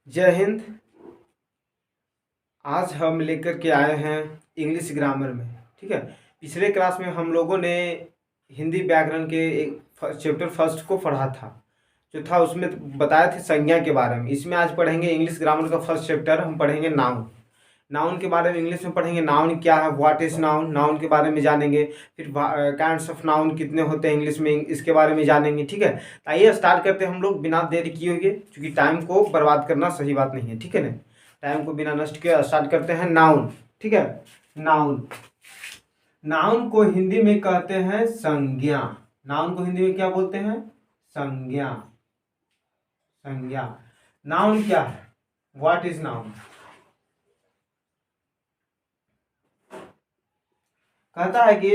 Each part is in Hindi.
जय हिंद। आज हम लेकर के आए हैं इंग्लिश ग्रामर में। ठीक है। पिछले क्लास में हम लोगों ने हिंदी व्याकरण के एक चैप्टर फर्स्ट को पढ़ा था, जो था उसमें बताए थे संज्ञा के बारे में। इसमें आज पढ़ेंगे इंग्लिश ग्रामर का फर्स्ट चैप्टर, हम पढ़ेंगे नाउन। नाउन के बारे में इंग्लिश में पढ़ेंगे। नाउन क्या है, व्हाट इज नाउन, नाउन के बारे में जानेंगे। फिर काइंड्स ऑफ नाउन कितने होते हैं इंग्लिश में, इसके बारे में जानेंगे। ठीक है। तो आइए स्टार्ट करते हैं हम लोग बिना देरी किए हुए, क्योंकि टाइम को बर्बाद करना सही बात नहीं है। ठीक है ना। टाइम को बिना नष्ट किए स्टार्ट करते हैं। नाउन। ठीक है। नाउन, नाउन को हिंदी में कहते हैं संज्ञा। नाउन को हिंदी में क्या बोलते हैं? संज्ञा। संज्ञा। नाउन क्या है? What is noun? कहता है कि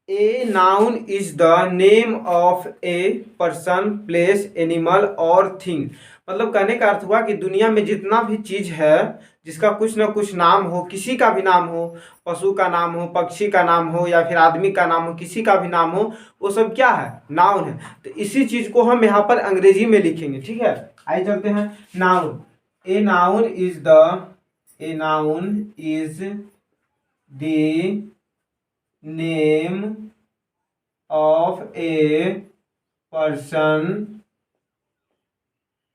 ए noun is the name of a person, place, animal और थिंग। मतलब कहने का अर्थ हुआ कि दुनिया में जितना भी चीज है जिसका कुछ ना कुछ नाम हो, किसी का भी नाम हो, पशु का नाम हो, पक्षी का नाम हो, या फिर आदमी का नाम हो, किसी का भी नाम हो, वो सब क्या है? नाउन है। तो इसी चीज को हम यहाँ पर अंग्रेजी में लिखेंगे। ठीक है। आइए चलते हैं। Noun, a noun is the, A noun is the name of a person,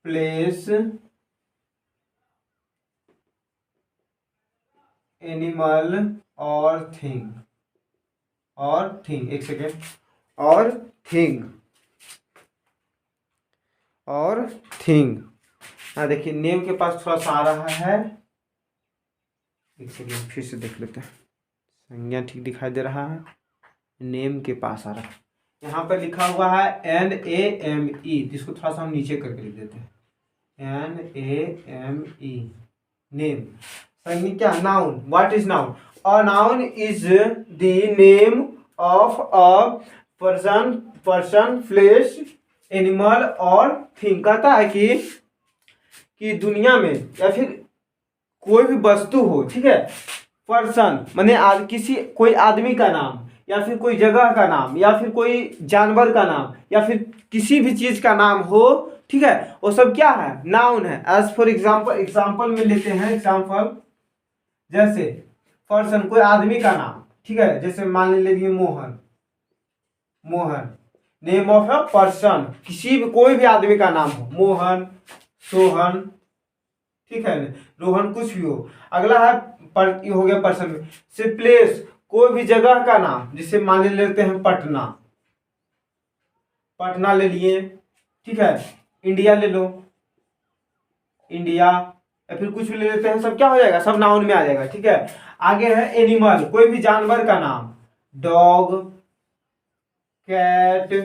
place, animal और थिंग। और थिंग, एक सेकेंड। और थिंग, और थिंग। हाँ देखिए, नेम के पास थोड़ा सा आ रहा है। एक सेकेंड फिर से देख लेते हैं। संज्ञा ठीक दिखाई दे रहा है, नेम के पास आ रहा है। यहाँ पर लिखा हुआ है NAME, जिसको थोड़ा सा हम नीचे करके लिख देते हैं। NAME, name. संज्ञा क्या? Noun. What is noun? A noun is the name of a person, person, place, animal और थिंग। कहता है कि दुनिया में या फिर कोई भी वस्तु हो, ठीक है, पर्सन माने किसी कोई आदमी का नाम, या फिर कोई जगह का नाम, या फिर कोई जानवर का नाम, या फिर किसी भी चीज का नाम हो, ठीक है, वो सब क्या है? नाउन है। एज फॉर एग्जाम्पल, एग्जाम्पल में लेते हैं एग्जाम्पल। जैसे पर्सन, कोई आदमी का नाम, ठीक है, जैसे मान लीजिए Mohan. Mohan, name of a person, किसी भी कोई भी आदमी का नाम हो, मोहन, सोहन, ठीक है, रोहन, कुछ भी हो। अगला है ये हो गया पर्सन में से प्लेस, कोई भी जगह का नाम, जिसे मान लेते हैं पटना। पटना ले लिए, ठीक है। इंडिया ले लो, इंडिया, या फिर कुछ भी ले लेते हैं, सब क्या हो जाएगा? सब नाउन में आ जाएगा। ठीक है। आगे है एनिमल, कोई भी जानवर का नाम, डॉग, कैट,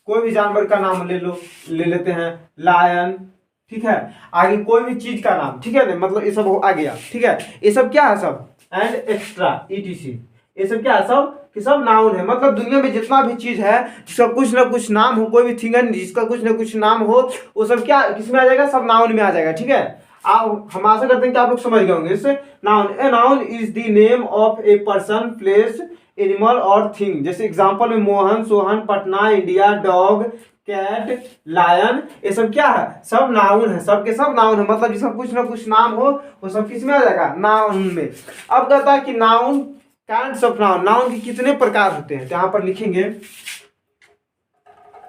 कोई भी जानवर का नाम ले लो, ले लेते हैं लायन, ठीक है। आगे कोई भी चीज का नाम, ठीक है ना, मतलब ये सब आ गया। ठीक है। ये सब क्या है? सब एंड एक्स्ट्रा ETC, ये सब क्या है? सब कि सब नाउन है। मतलब दुनिया में जितना भी चीज है जिसका कुछ ना कुछ नाम हो, कोई भी थिंग है जिसका कुछ ना कुछ नाम हो, वो सब क्या किसमें आ जाएगा? सब नाउन में आ जाएगा। ठीक है। आप, हम आशा करते हैं कि आप लोग समझ गए होंगे इससे। Noun, a noun is the name of a person, place, animal और थिंग। जैसे एग्जांपल में Mohan, Sohan, Patna, India, dog, cat, lion, ये सब क्या है? सब नाउन है। सब के सब नाउन है। मतलब जिसका कुछ ना कुछ नाम हो, वो सब किस में आ जाएगा? नाउन में। अब कहता है कि noun, kinds of noun, noun के कितने प्रकार होते हैं? तो यहां पर लिखेंगे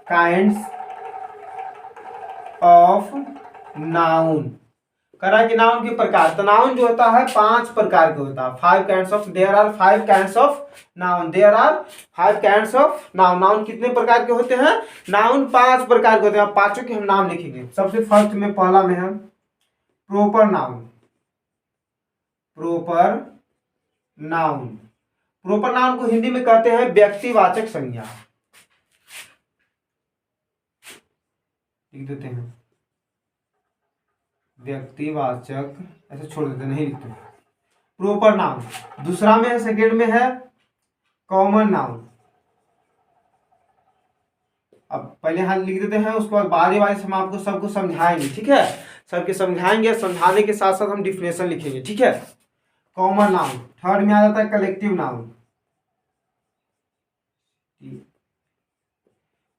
काइंड्स ऑफ नाउन। करा कि नाउन के प्रकार, तो नाउन जो होता है 5 प्रकार के होता है। 5 kinds of, there are 5 kinds of noun, there are 5 kinds of noun. Noun कितने प्रकार के होते हैं? नाउन 5 प्रकार के होते हैं। पांचों के हम नाम लिखेंगे। सबसे फर्स्ट में, पहला में हम proper noun. Proper noun, proper noun को हिंदी में कहते हैं व्यक्तिवाचक संज्ञा। लिख देते हैं व्यक्तिवाचक, ऐसे छोड़ देते, नहीं लिखते। Proper noun. दूसरा में है, सेकेंड में है कॉमन नाउन। अब पहले हाल लिख देते हैं, उसके बाद बारी बारी से हम आपको सबको समझाएंगे। ठीक है। सबके समझाएंगे, समझाने के साथ साथ हम डिफिनेशन लिखेंगे। ठीक है। Common noun. थर्ड में आ जाता है कलेक्टिव नाउन।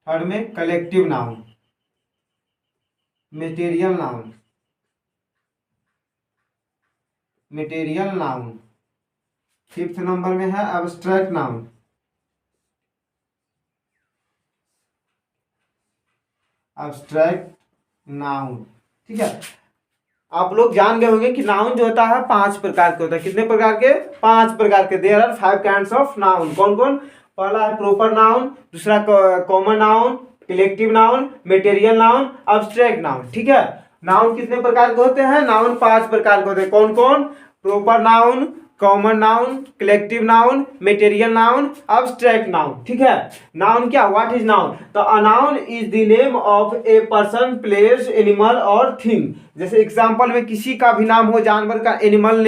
थर्ड में collective noun. Material noun. Material noun. Fifth number में है एब्स्ट्रैक्ट नाउन। एब्स्ट्रैक्ट नाउन, ठीक है। आप लोग जान गए होंगे कि नाउन जो होता है 5 प्रकार के होता है। कितने प्रकार के? 5 प्रकार के। There are 5 kinds of noun. कौन कौन? पहला है प्रॉपर नाउन, दूसरा common noun, collective noun, material noun, abstract noun, ठीक है। नाउन कितने प्रकार के होते हैं? नाउन 5 प्रकार के होते हैं। कौन कौन? Proper noun, common noun, collective noun, material noun, abstract noun, ठीक है। नाउन क्या? What is noun? तो a noun is the name of a person, place, animal और थिंग। जैसे एग्जांपल में किसी का भी नाम हो, जानवर का एनिमल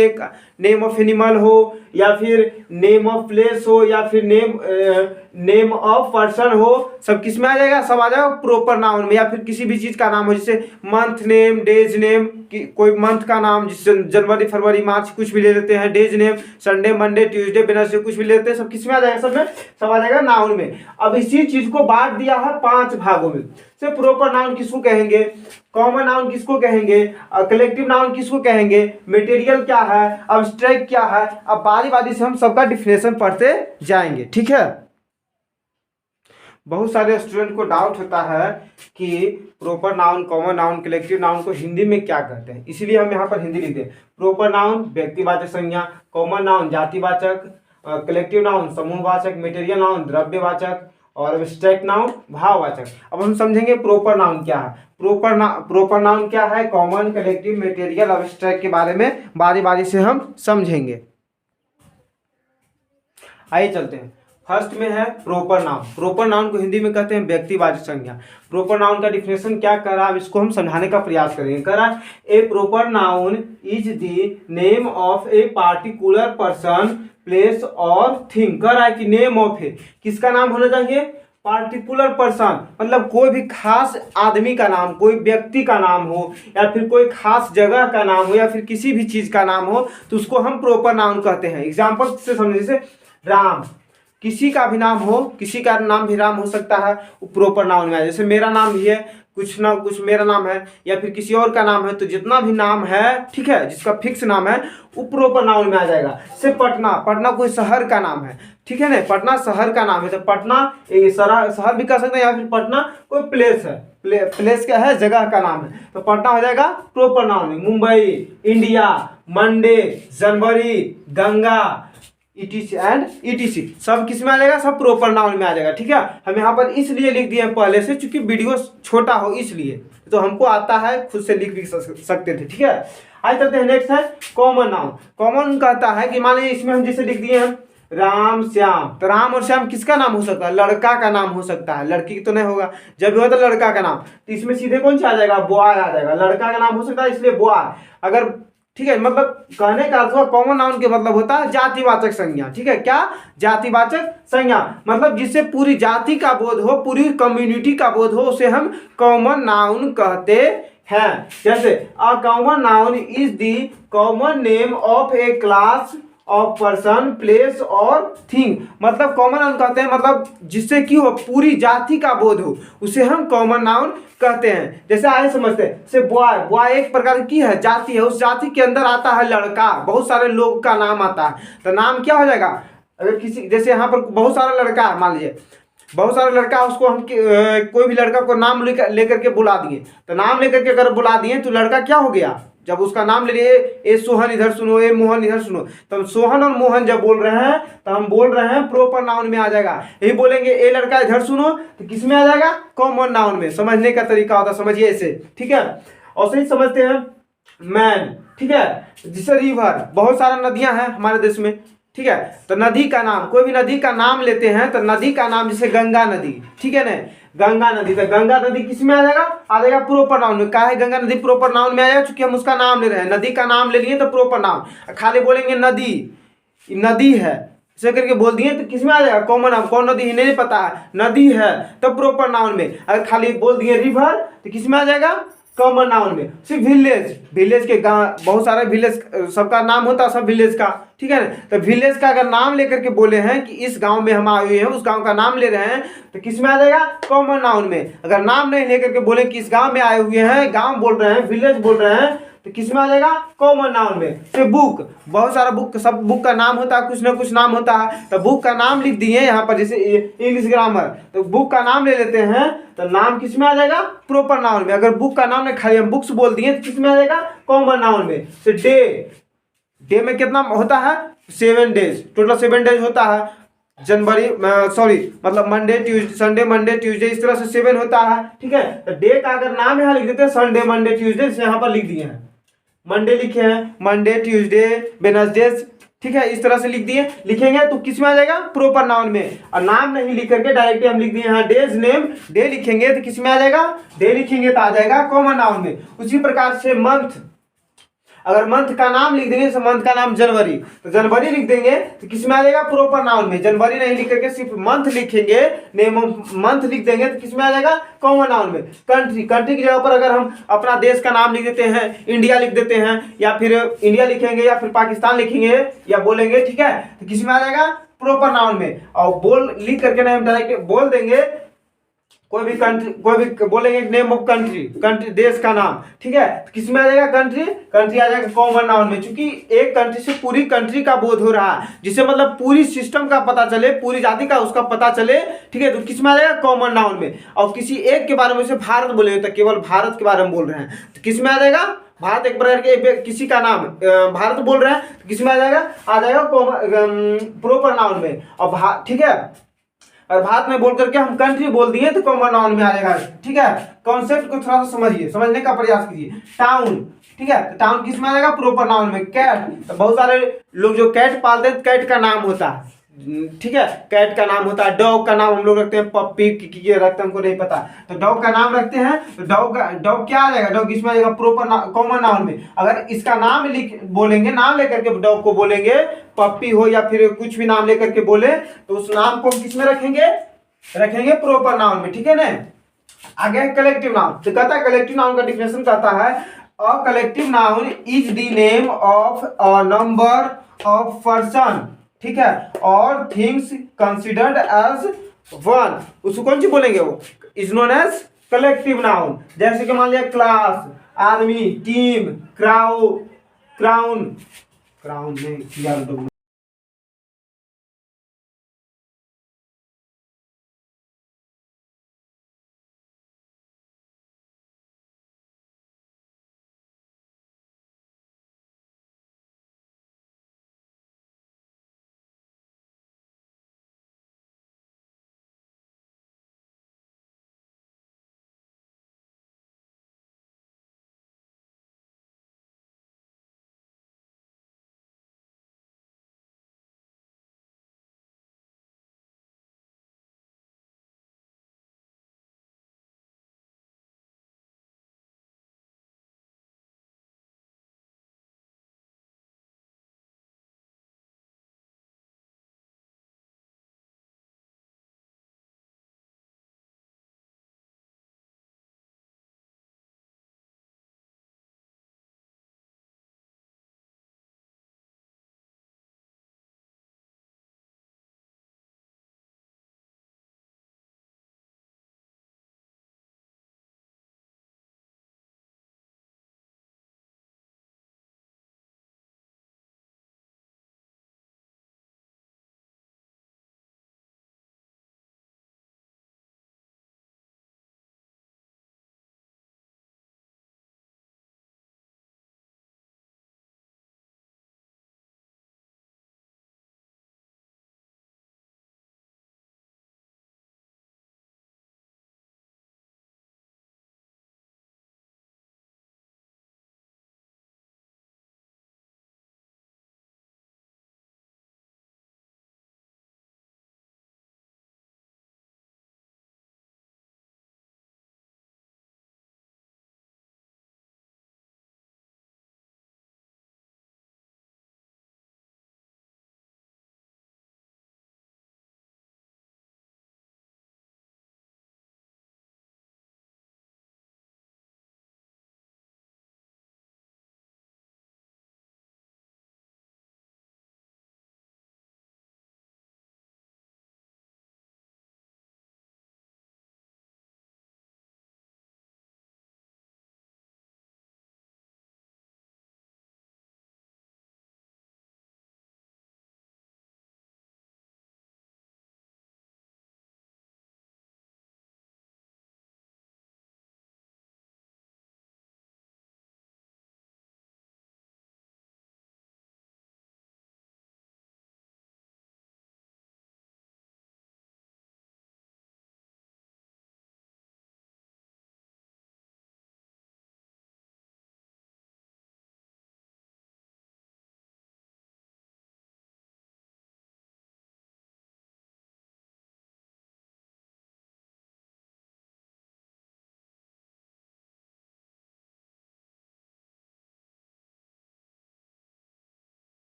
नेम ऑफ एनिमल हो, या फिर नेम ऑफ प्लेस हो, या फिर नेम ऑफ पर्सन हो, सब किस में आ जाएगा? सब आ जाएगा प्रॉपर नाउन में। या फिर किसी भी चीज का नाम हो, जैसे मंथ नेम, डेज नेम, कोई मंथ का नाम जिससे जनवरी, फरवरी, मार्च कुछ भी ले लेते हैं, days name, Sunday, Monday, Tuesday, Wednesday कुछ भी लेते हैं, सब किस में आ जाएगा? सब में सब आ जाएगा नाउन में। अब इसी चीज को बांट दिया है 5 भागों में। से प्रॉपर नाउन किसको कहेंगे, कॉमन नाउन किसको कहेंगे, कलेक्टिव नाउन किसको कहेंगे, मटेरियल क्या है, एब्स्ट्रैक्ट क्या है। अब बारी बारी से हम सबका डिफिनेशन पढ़ते जाएंगे, ठीक है। बहुत सारे स्टूडेंट को डाउट होता है कि proper noun, common noun, collective noun को हिंदी में क्या कहते हैं, इसलिए हम यहाँ पर हिंदी लिखते हैं। प्रॉपर नाउन व्यक्तिवाचक संज्ञा, कॉमन नाउन जातिवाचक, कलेक्टिव नाउन समूहवाचक, मटेरियल नाउन द्रव्यवाचक और एब्स्ट्रैक्ट नाउन भाववाचक। अब हम समझेंगे प्रॉपर नाउन क्या है। प्रॉपर नाउन क्या है, कॉमन, कलेक्टिव, मटेरियल, एब्स्ट्रैक्ट के बारे में बारी बारी से हम समझेंगे। आइए चलते हैं। फर्स्ट में है प्रॉपर नाउन। प्रॉपर नाउन को हिंदी में कहते हैं व्यक्तिवाचक संज्ञा। प्रॉपर नाउन का डिफिनेशन क्या कर रहा है, इसको हम समझाने का प्रयास करेंगे। कह रहा है a proper noun is the name of a particular person, place और थिंग। कह रहा है कि नेम ऑफ है, किसका नाम होना चाहिए? पार्टिकुलर पर्सन, मतलब कोई भी खास आदमी का नाम, कोई व्यक्ति का नाम हो, या फिर कोई खास जगह का नाम हो, या फिर किसी भी चीज का नाम हो, तो उसको हम प्रॉपर नाउन कहते हैं। एग्जाम्पल से समझे, जैसे राम, किसी का भी नाम हो, किसी का नाम भी राम हो सकता है, वो प्रॉपर नाउन में है। जैसे मेरा नाम भी है, कुछ ना कुछ मेरा नाम है, या फिर किसी और का नाम है, तो जितना भी नाम है, ठीक है, जिसका फिक्स नाम है वो प्रॉपर नाउन में आ जाएगा। जैसे पटना, पटना कोई शहर का नाम है, ठीक है ना, पटना शहर का नाम है, तो पटना शहर भी कह सकते हैं, या फिर पटना कोई प्लेस है, प्लेस क्या है? जगह का नाम है, तो पटना हो जाएगा प्रॉपर नाउन में। Mumbai, India, Monday, January, Ganga, ETC and ETC सब किस में आ जाएगा? सब प्रॉपर नाउन में आ जाएगा, ठीक है। हम यहाँ पर इसलिए लिख दिए पहले से, चूंकि वीडियो छोटा हो इसलिए, तो हमको आता है, खुद से लिख भी सकते थे, ठीक है। आज चलते हैं, नेक्स्ट है कॉमन नाउन। कॉमन कहता है कि मान लीजिए इसमें हम जैसे लिख दिए हैं राम, श्याम, तो राम और श्याम किसका नाम हो सकता है? लड़का का नाम हो सकता है, लड़की की तो नहीं होगा। जब भी होता है लड़का का नाम, तो इसमें सीधे कौन सा आ जाएगा? बॉय आ जाएगा। लड़का का नाम हो सकता है, इसलिए बॉय। अगर, ठीक है, मतलब कहने का अर्थ कॉमन नाउन के मतलब होता है जातिवाचक संज्ञा, ठीक है। क्या? जातिवाचक संज्ञा, मतलब जिससे पूरी जाति का बोध हो, पूरी कम्युनिटी का बोध हो, उसे हम कॉमन नाउन कहते हैं। जैसे a common noun is the common name of A class of person, place और थिंग। मतलब कॉमन नाउन कहते हैं मतलब जिससे कि हो पूरी जाति का बोध हो, उसे हम कॉमन नाउन कहते हैं। जैसे आगे समझते हैं, जैसे बॉय, बॉय एक प्रकार की है जाति है, उस जाति के अंदर आता है लड़का, बहुत सारे लोग का नाम आता है, तो नाम क्या हो जाएगा? अगर किसी, जैसे यहाँ पर बहुत सारा लड़का है, मान लीजिए बहुत सारा लड़का, उसको हम कोई भी लड़का को नाम लेकर के बुला दिए, तो नाम लेकर के अगर बुला दिए तो लड़का क्या हो गया? जब उसका नाम ले लिए, ए सोहन इधर सुनो, ए मोहन इधर सुनो, तो सोहन और मोहन जब बोल रहे हैं तो हम बोल रहे हैं प्रॉपर नाउन में आ जाएगा। यही बोलेंगे ए लड़का इधर सुनो, तो किस में आ जाएगा? कॉमन नाउन में। समझने का तरीका होता है, समझिए इसे, ठीक है। और सही समझते हैं मैन, ठीक है। जैसे रिवर, बहुत सारा नदियां हैं हमारे देश में, ठीक है, तो नदी का नाम, कोई भी नदी का नाम लेते हैं तो नदी का नाम, जैसे गंगा नदी, ठीक है ना, गंगा नदी, तो गंगा नदी किस में आ जाएगा? आ जाएगा प्रॉपर नाउन में। क्या है? गंगा नदी प्रॉपर नाउन में आएगा, क्योंकि हम उसका नाम ले रहे हैं, नदी का नाम ले लिए तो प्रॉपर नाउन। खाली बोलेंगे नदी, नदी है ऐसे करके बोल दिए तो किस में आ जाएगा? Common noun. कौन नदी है नहीं पता है, नदी है तो प्रॉपर नाउन में। अगर खाली बोल दिए रिवर तो किस में आ जाएगा? कॉमन नाउन में। सिर्फ विलेज, विलेज के गाँव, बहुत सारे विलेज, सबका नाम होता है सब विलेज का, ठीक है ना, तो विलेज का अगर नाम लेकर के बोले हैं कि इस गांव में हम आए हुए हैं, उस गांव का नाम ले रहे हैं, तो किस में आ जाएगा? कॉमन नाउन में। अगर नाम नहीं लेकर के बोले कि इस गांव में आए हुए हैं, गांव बोल रहे हैं, विलेज बोल रहे हैं, तो किस में आ जाएगा, कॉमन नाउन में। से बुक, बहुत सारा बुक, सब बुक का नाम होता है, कुछ ना कुछ नाम होता है, तो बुक का नाम लिख दिए यहाँ पर, जैसे इंग्लिश ग्रामर, तो बुक का नाम ले लेते हैं, तो नाम किस में आ जाएगा, प्रॉपर नाउन में। अगर बुक का नाम नहीं, खाली हम बुक्स बोल दिए तो किस में आ जाएगा, कॉमन नाउन में। से डे, डे में कितना होता है, 7 डेज, टोटल 7 डेज होता है। जनवरी सॉरी मतलब Monday Tuesday, Sunday Monday Tuesday, इस तरह से 7 होता है, ठीक है। तो डे का अगर नाम यहाँ लिख देते हैं, संडे मंडे ट्यूजडे, से यहाँ पर लिख दिए हैं, मंडे लिखे हैं, मंडे ट्यूजडे वेडनेसडे, ठीक है, इस तरह से लिख दिए। लिखेंगे तो किस में आ जाएगा, प्रॉपर नाउन में। और नाम नहीं लिख करके डायरेक्टली हम लिख दिए यहाँ डेज नेम, डे लिखेंगे तो किस में आ जाएगा, डे लिखेंगे तो आ जाएगा कॉमन नाउन में। उसी प्रकार से मंथ, अगर मंथ का नाम लिख देंगे, तो मंथ का नाम जनवरी, तो जनवरी लिख देंगे तो किस में आ जाएगा, प्रॉपर नाउन में। जनवरी नहीं लिख करके सिर्फ मंथ लिखेंगे, नेम ऑफ मंथ लिख देंगे तो किस में आ जाएगा, कॉमन नाउन में। कंट्री, कंट्री की जगह पर अगर हम अपना देश का नाम लिख देते हैं, इंडिया लिख देते हैं, या फिर इंडिया लिखेंगे या फिर पाकिस्तान लिखेंगे या बोलेंगे, ठीक है, तो किस में आ जाएगा, प्रॉपर नाउन में। और बोल लिख करके नहीं, हम डायरेक्ट बोल देंगे, कोई भी कंट्री, कोई भी बोलेंगे नेम ऑफ कंट्री, कंट्री देश का नाम, ठीक है, तो किस में आ जाएगा, कंट्री, कंट्री आ जाएगा कॉमन नाउन में। क्योंकि एक कंट्री से पूरी कंट्री का बोध हो रहा है, जिससे मतलब पूरी सिस्टम का पता चले, पूरी जाति का उसका पता चले, ठीक है, तो किस में आ जाएगा, कॉमन नाउन में। और किसी एक के बारे में, जैसे भारत बोले तो केवल भारत के बारे में बोल रहे हैं, तो किस में आ जाएगा, भारत एक प्रकार के किसी का नाम भारत बोल रहे हैं, तो किस में आ जाएगा प्रॉपर नाउन में। और ठीक है, और भारत में बोल करके हम कंट्री बोल दिए तो कॉमन नाउन में आ जाएगा, ठीक है। कॉन्सेप्ट को थोड़ा सा समझिए, समझने का प्रयास कीजिए। टाउन, ठीक है, टाउन किस में आ जाएगा, प्रॉपर नाउन में। कैट, तो बहुत सारे लोग जो कैट पालते हैं, कैट का नाम होता है, ठीक है, कैट का नाम होता है। डॉग का नाम हम लोग रखते हैं, पप्पी की रखते हैं, हमको नहीं पता, तो डॉग का नाम रखते हैं। तो डॉग क्या आ जाएगा, डॉग इसमें आ जाएगा प्रॉपर कॉमन नाउन में। अगर इसका नाम लिख बोलेंगे, नाम लेकर के डॉग को बोलेंगे, पप्पी हो या फिर कुछ भी नाम लेकर के बोले, तो उस नाम को किस में रखेंगे प्रॉपर नाउन में, ठीक है ना। आगे कलेक्टिव नाउन, तो कहता है कलेक्टिव नाउन का डिफिनेशन कहता है, a collective noun is the name of a number of person, ठीक है, और थिंग्स कंसिडर्ड एज वन, उसको कौन सी बोलेंगे, वो is known as collective noun. जैसे कि मान लिया क्लास, आर्मी, टीम, क्राउन नहीं यार,